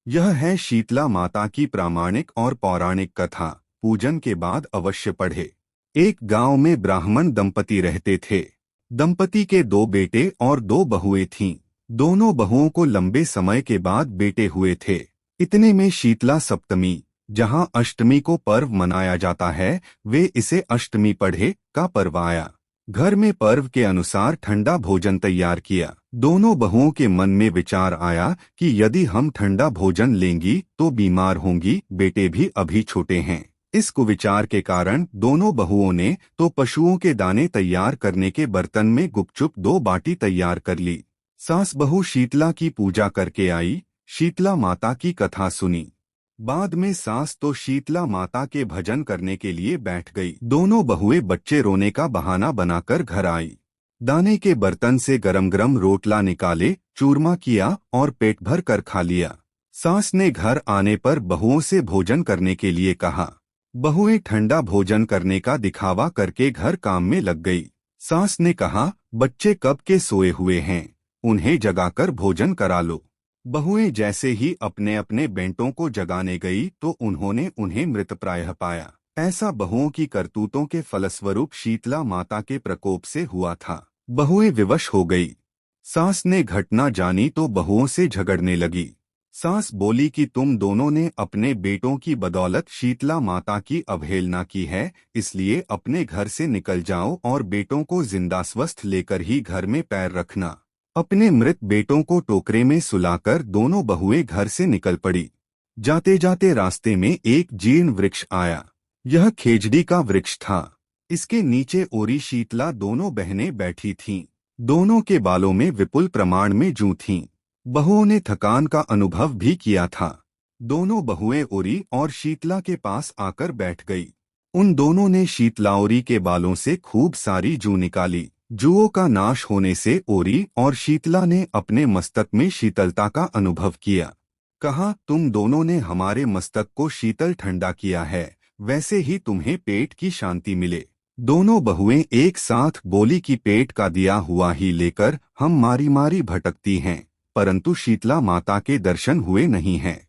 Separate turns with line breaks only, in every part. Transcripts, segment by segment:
यह है शीतला माता की प्रामाणिक और पौराणिक कथा। पूजन के बाद अवश्य पढ़े। एक गांव में ब्राह्मण दंपति रहते थे। दंपति के 2 बेटे और 2 बहुएं थीं। दोनों बहुओं को लंबे समय के बाद बेटे हुए थे। इतने में शीतला सप्तमी, जहां अष्टमी को पर्व मनाया जाता है, वे इसे अष्टमी पढ़े का पर्व आया। घर में पर्व के अनुसार ठंडा भोजन तैयार किया। दोनों बहुओं के मन में विचार आया कि यदि हम ठंडा भोजन लेंगी तो बीमार होंगी, बेटे भी अभी छोटे हैं। इस कुविचार के कारण दोनों बहुओं ने तो पशुओं के दाने तैयार करने के बर्तन में गुपचुप 2 बाटी तैयार कर ली। सास बहू शीतला की पूजा करके आई, शीतला माता की कथा सुनी। बाद में सास तो शीतला माता के भजन करने के लिए बैठ गई। दोनों बहुएं बच्चे रोने का बहाना बनाकर घर आई। दाने के बर्तन से गरम गरम रोटला निकाले, चूरमा किया और पेट भर कर खा लिया। सास ने घर आने पर बहुओं से भोजन करने के लिए कहा। बहुएं ठंडा भोजन करने का दिखावा करके घर काम में लग गई। सास ने कहा, बच्चे कब के सोए हुए हैं, उन्हें जगाकर भोजन करा लो। बहुएं जैसे ही अपने अपने बेटों को जगाने गई तो उन्होंने उन्हें मृतप्राय पाया। ऐसा बहुओं की करतूतों के फलस्वरूप शीतला माता के प्रकोप से हुआ था। बहुएं विवश हो गई। सास ने घटना जानी तो बहुओं से झगड़ने लगी। सास बोली कि तुम दोनों ने अपने बेटों की बदौलत शीतला माता की अवहेलना की है, इसलिए अपने घर से निकल जाओ और बेटों को जिंदा स्वस्थ लेकर ही घर में पैर रखना। अपने मृत बेटों को टोकरे में सुलाकर दोनों बहुएं घर से निकल पड़ी। जाते जाते रास्ते में एक जीर्ण वृक्ष आया। यह खेजड़ी का वृक्ष था। इसके नीचे ओरी शीतला दोनों बहनें बैठी थीं। दोनों के बालों में विपुल प्रमाण में जूं थीं। बहुओं ने थकान का अनुभव भी किया था। दोनों बहुएं ओरी और शीतला के पास आकर बैठ गई। उन दोनों ने शीतलाओरी के बालों से खूब सारी जूं निकाली। जुओं का नाश होने से ओरी और शीतला ने अपने मस्तक में शीतलता का अनुभव किया। कहा, तुम दोनों ने हमारे मस्तक को शीतल ठंडा किया है, वैसे ही तुम्हें पेट की शांति मिले। दोनों बहुएं एक साथ बोली कि पेट का दिया हुआ ही लेकर हम मारी मारी भटकती हैं, परंतु शीतला माता के दर्शन हुए नहीं हैं।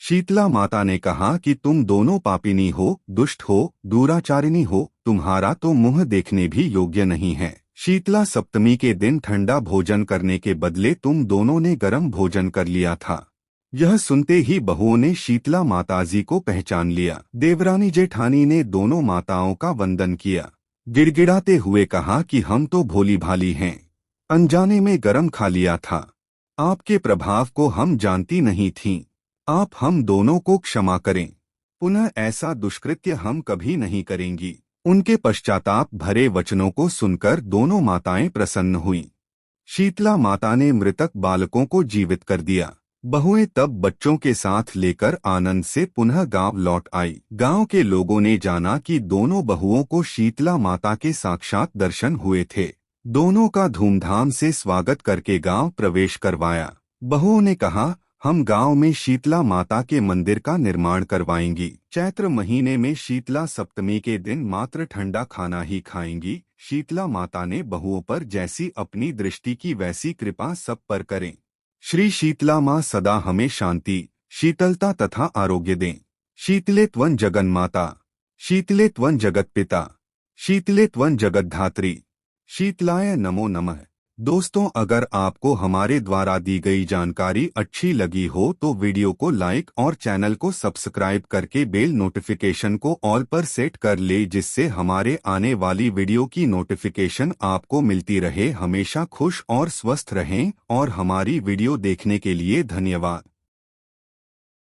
शीतला माता ने कहा कि तुम दोनों पापिनी हो, दुष्ट हो, दुराचारिणी हो, तुम्हारा तो मुंह देखने भी योग्य नहीं है। शीतला सप्तमी के दिन ठंडा भोजन करने के बदले तुम दोनों ने गर्म भोजन कर लिया था। यह सुनते ही बहुओं ने शीतला माताजी को पहचान लिया। देवरानी जेठानी ने दोनों माताओं का वंदन किया। गिड़गिड़ाते हुए कहा कि हम तो भोली भाली हैं, अनजाने में गरम खा लिया था। आपके प्रभाव को हम जानती नहीं थीं। आप हम दोनों को क्षमा करें। पुनः ऐसा दुष्कृत्य हम कभी नहीं करेंगी। उनके पश्चाताप भरे वचनों को सुनकर दोनों माताएं प्रसन्न हुईं। शीतला माता ने मृतक बालकों को जीवित कर दिया। बहुएं तब बच्चों के साथ लेकर आनंद से पुनः गांव लौट आई। गांव के लोगों ने जाना कि दोनों बहुओं को शीतला माता के साक्षात दर्शन हुए थे। दोनों का धूमधाम से स्वागत करके गांव प्रवेश करवाया। बहुओं ने कहा, हम गांव में शीतला माता के मंदिर का निर्माण करवाएंगी। चैत्र महीने में शीतला सप्तमी के दिन मात्र ठंडा खाना ही खाएंगी। शीतला माता ने बहुओं पर जैसी अपनी दृष्टि की वैसी कृपा सब पर करें। श्री शीतला माँ सदा हमें शांति, शीतलता तथा आरोग्य दें। शीतले त्वं जगन माता, शीतले त्वं जगत पिता, शीतले त्वं जगत धात्री, शीतलाय नमो नमः। दोस्तों, अगर आपको हमारे द्वारा दी गई जानकारी अच्छी लगी हो तो वीडियो को लाइक और चैनल को सब्सक्राइब करके बेल नोटिफिकेशन को ऑल पर सेट कर ले, जिससे हमारे आने वाली वीडियो की नोटिफिकेशन आपको मिलती रहे। हमेशा खुश और स्वस्थ रहें और हमारी वीडियो देखने के लिए धन्यवाद।